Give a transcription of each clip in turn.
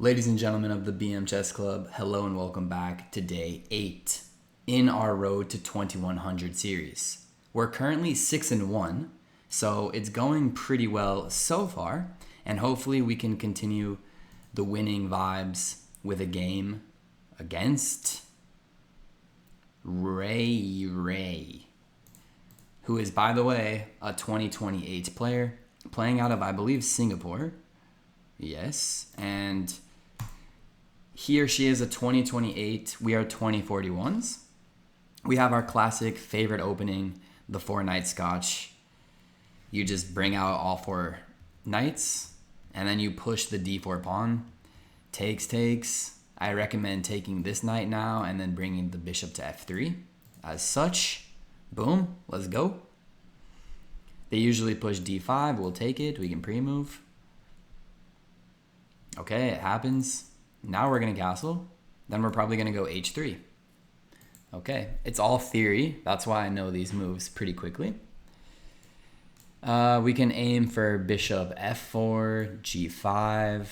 Ladies and gentlemen of the BM Chess Club, hello and welcome back to day 8 in our Road to 2100 series. We're currently 6-1, so it's going pretty well so far, and hopefully we can continue the winning vibes with a game against Ray, who is, by the way, a 2028 player, playing out of, I believe, Singapore. Yes, and he or she is a 2028. We are 2041s. We have our classic favorite opening, the 4-knight Scotch. You just bring out all 4 knights, and then you push the d4 pawn. Takes. I recommend taking this knight now and then bringing the bishop to f3. As such, boom, let's go. They usually push d5. We'll take it. We can pre-move. Okay, it happens. Now we're going to castle. Then we're probably going to go h3. Okay, it's all theory. That's why I know these moves pretty quickly. We can aim for bishop f4, g5.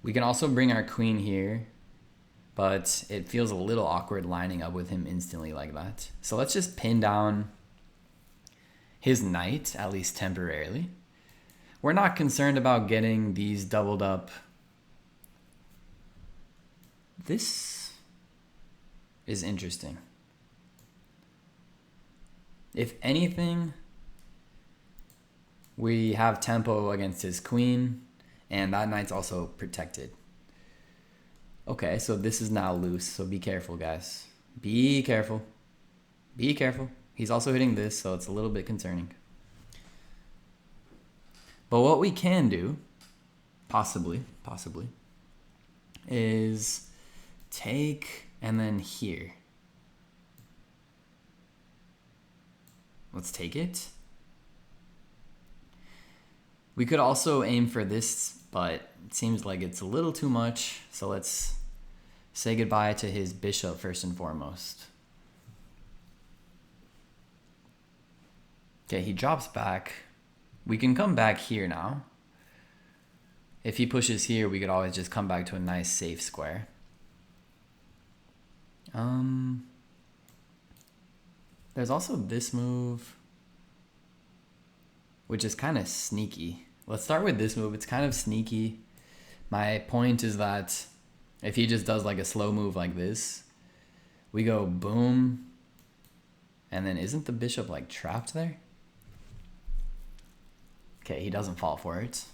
We can also bring our queen here, but it feels a little awkward lining up with him instantly like that. So let's just pin down his knight, at least temporarily. We're not concerned about getting these doubled up. This is interesting. If anything, we have tempo against his queen, and that knight's also protected. Okay, so this is now loose, so be careful, guys. Be careful. Be careful. He's also hitting this, so it's a little bit concerning. But what we can do, possibly, is take and then here. Let's take it. We could also aim for this, but it seems like it's a little too much. So let's say goodbye to his bishop first and foremost. Okay, he drops back. We can come back here now. If he pushes here, we could always just come back to a nice safe square. There's also this move, which is kind of sneaky. Let's start with this move. It's kind of sneaky. My point is that if he just does like a slow move like this, we go boom, and then isn't the bishop like trapped there? Okay, he doesn't fall for it.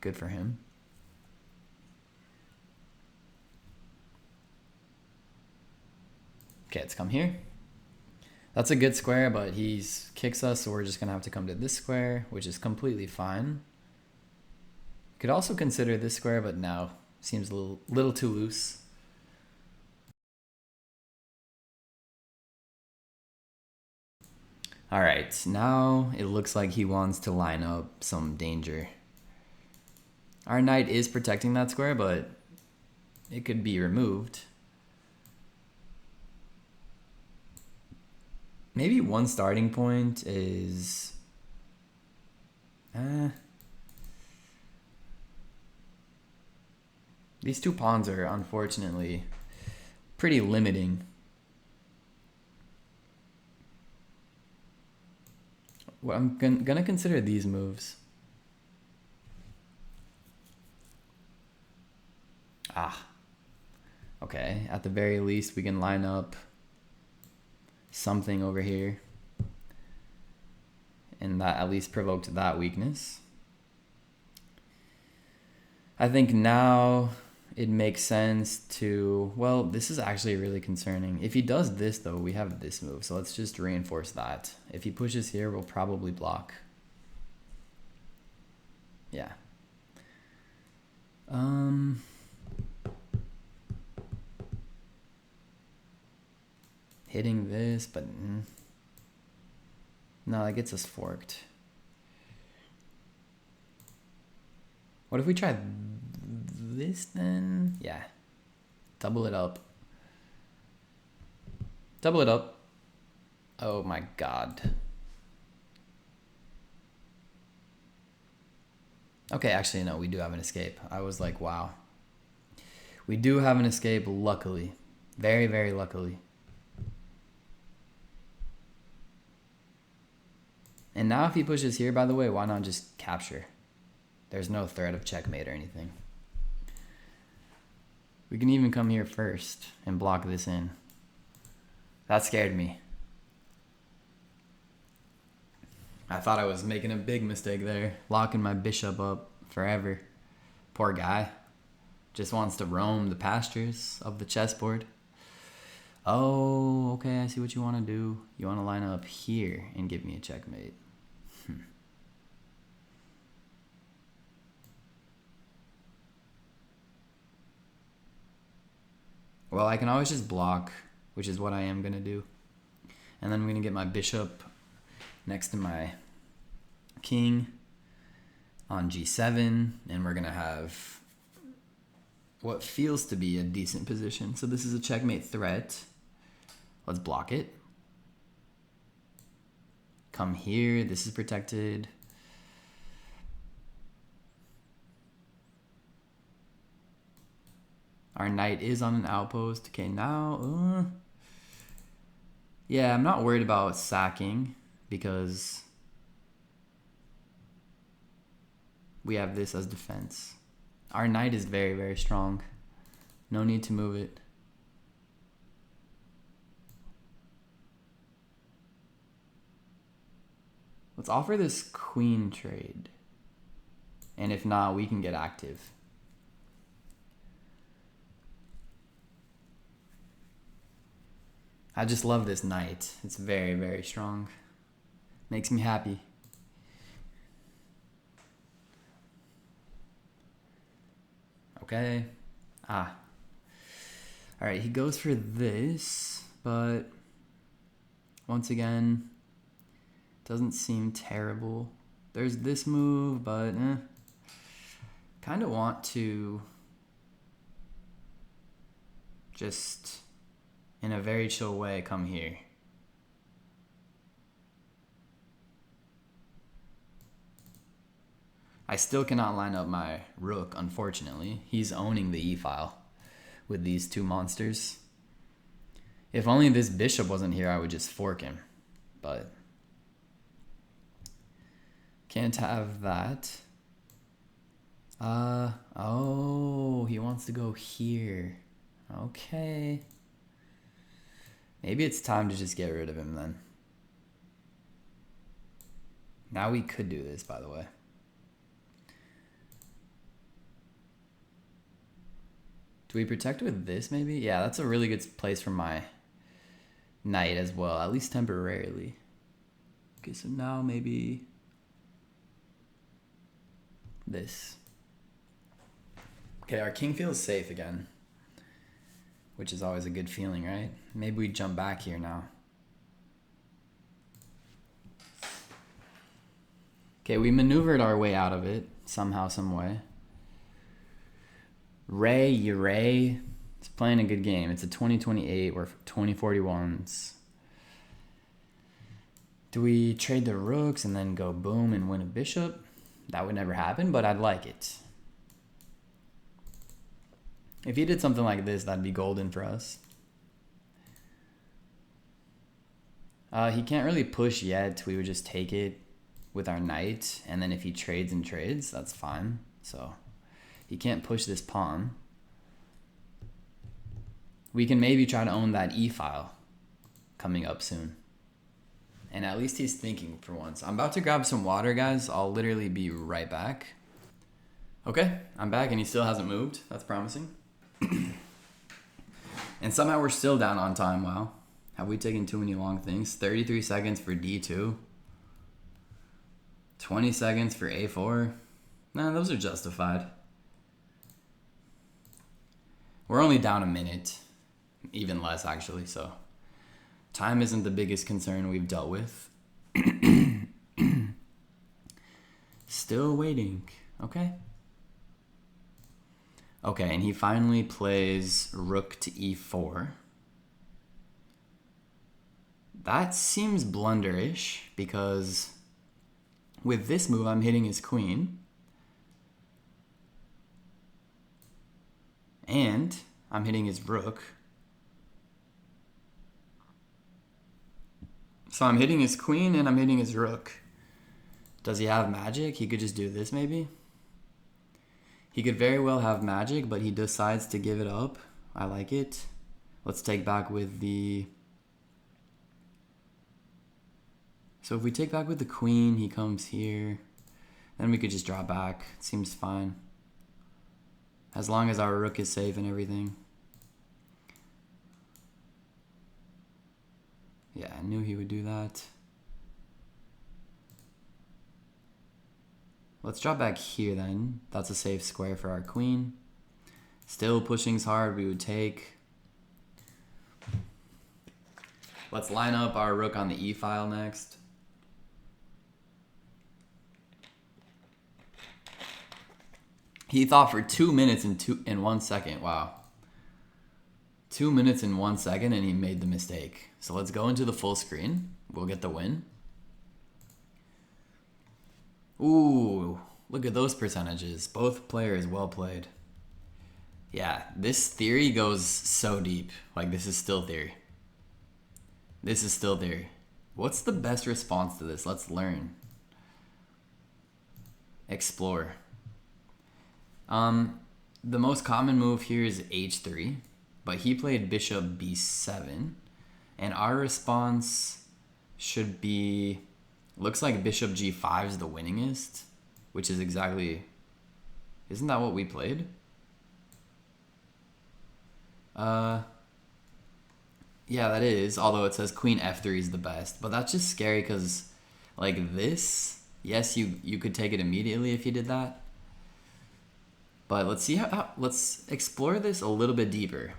Good for him. Okay, let's come here. That's a good square, but he kicks us, so we're just going to have to come to this square, which is completely fine. Could also consider this square, but no. Seems a little too loose. All right, now it looks like he wants to line up some danger. Our knight is protecting that square, but it could be removed. Maybe one starting point is... These 2 pawns are unfortunately pretty limiting. Well, I'm gonna consider these moves. Okay, at the very least we can line up something over here, and that at least provoked that weakness. I think now it makes sense to, well, this is actually really concerning. If he does this though, we have this move, so let's just reinforce that. If he pushes here, we'll probably block. Yeah. Hitting this, but no, that gets us forked. What if we try this then? Yeah. Double it up. Double it up. Oh my god. Okay, actually, no, we do have an escape. I was like, wow. We do have an escape, luckily. Very, very luckily. And now if he pushes here, by the way, why not just capture? There's no threat of checkmate or anything. We can even come here first and block this in. That scared me. I thought I was making a big mistake there, locking my bishop up forever. Poor guy. Just wants to roam the pastures of the chessboard. Oh, okay, I see what you want to do. You want to line up here and give me a checkmate. Well, I can always just block, which is what I am going to do. And then I'm going to get my bishop next to my king on g7, and we're going to have what feels to be a decent position. So this is a checkmate threat. Let's block it. Come here. This is protected. Our knight is on an outpost. Okay, now... yeah, I'm not worried about sacking because we have this as defense. Our knight is very, very strong. No need to move it. Let's offer this queen trade. And if not, we can get active. I just love this knight. It's very, very strong. Makes me happy. Okay. Ah. Alright, he goes for this, but once again, doesn't seem terrible. There's this move, but kind of want to just, in a very chill way, come here. I still cannot line up my rook, unfortunately. He's owning the e-file with these two monsters. If only this bishop wasn't here, I would just fork him. But can't have that. Oh, he wants to go here. Okay. Maybe it's time to just get rid of him then. Now we could do this, by the way. Do we protect with this maybe? Yeah, that's a really good place for my knight as well, at least temporarily. Okay, so now maybe this. Okay, our king feels safe again, which is always a good feeling, right? Maybe we jump back here now. Okay, we maneuvered our way out of it somehow, some way. Ray is playing a good game. It's a 2028. We're 2041s. Do we trade the rooks and then go boom and win a bishop? That would never happen, but I'd like it. If he did something like this, that'd be golden for us. He can't really push yet. We would just take it with our knight, and then if he trades and trades, that's fine. So he can't push this pawn. We can maybe try to own that e-file coming up soon. And at least he's thinking for once. I'm about to grab some water, guys. I'll literally be right back. Okay, I'm back and he still hasn't moved. That's promising. And somehow we're still down on time. Wow. Have we taken too many long things? 33 seconds for D2. 20 seconds for A4. Nah, those are justified. We're only down a minute. Even less, actually, so time isn't the biggest concern we've dealt with. Still waiting. Okay. Okay, and he finally plays rook to e4. That seems blunderish because with this move, I'm hitting his queen. And I'm hitting his rook. So I'm hitting his queen and I'm hitting his rook. Does he have magic? He could just do this maybe. He could very well have magic, but he decides to give it up. I like it. Let's take back with the... So if we take back with the queen, he comes here. Then we could just drop back. It seems fine. As long as our rook is safe and everything. Yeah, I knew he would do that. Let's drop back here then. That's a safe square for our queen. Still pushing's hard, we would take. Let's line up our rook on the e file next. He thought for 2 minutes and 1 second. Wow. 2 minutes and 1 second and he made the mistake. So let's go into the full screen. We'll get the win. Ooh, look at those percentages. Both players well played. Yeah, this theory goes so deep. Like, this is still theory. This is still theory. What's the best response to this? Let's learn. Explore. The most common move here is h3, but he played bishop b7, and our response should be, looks like bishop g5 is the winningest, which is exactly, isn't that what we played? Yeah, that is, although it says queen f3 is the best, but that's just scary because, like, this, yes, you could take it immediately if you did that. But let's see let's explore this a little bit deeper.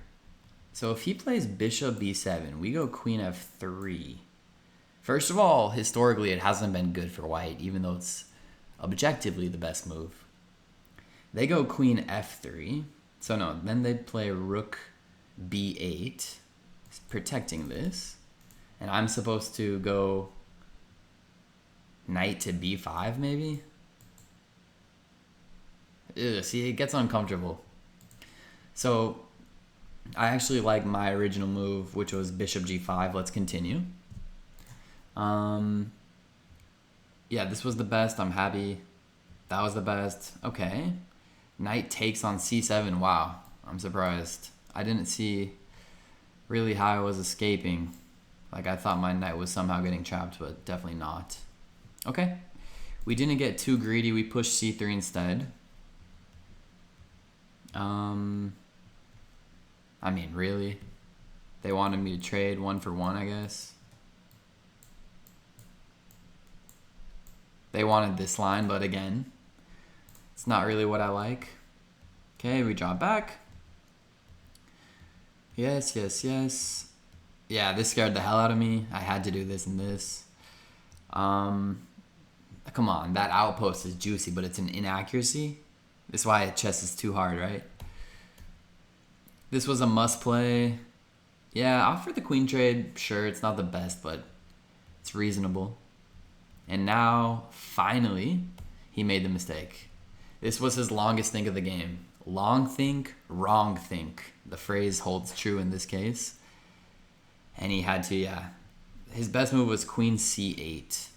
So if he plays bishop b7, we go queen f3. First of all, historically, it hasn't been good for white, even though it's objectively the best move. They go queen f3. So no, then they play rook b8, protecting this. And I'm supposed to go knight to b5, maybe? Ugh, see, it gets uncomfortable. So I actually like my original move, which was bishop g5. Let's continue. Yeah, this was the best. I'm happy. That was the best. Okay. Knight takes on c7. Wow. I'm surprised. I didn't see really how I was escaping. Like, I thought my knight was somehow getting trapped, but definitely not. Okay. We didn't get too greedy. We pushed c3 instead. I mean, really? They wanted me to trade 1 for 1, I guess. They wanted this line, but again, it's not really what I like. Okay, we drop back. Yes, yes, yes. Yeah, this scared the hell out of me. I had to do this and this. Come on, that outpost is juicy, but it's an inaccuracy. This is why chess is too hard, right? This was a must play. Yeah, offer the queen trade. Sure, it's not the best, but it's reasonable. And now, finally, he made the mistake. This was his longest think of the game. Long think, wrong think. The phrase holds true in this case. And he had to, yeah. His best move was queen c8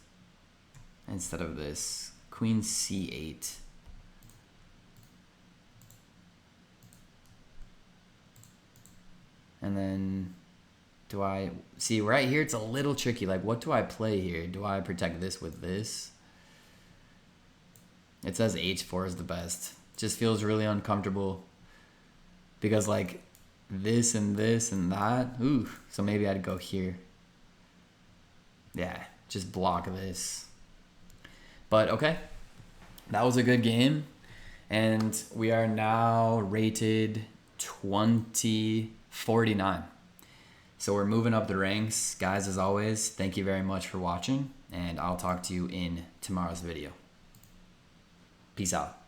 instead of this. Queen c8. And then, do I... See, right here, it's a little tricky. Like, what do I play here? Do I protect this with this? It says h4 is the best. Just feels really uncomfortable. Because, like, this and that. Ooh, so maybe I'd go here. Yeah, just block this. But, okay. That was a good game. And we are now rated 2049. So we're moving up the ranks. Guys, as always, thank you very much for watching, and I'll talk to you in tomorrow's video. Peace out.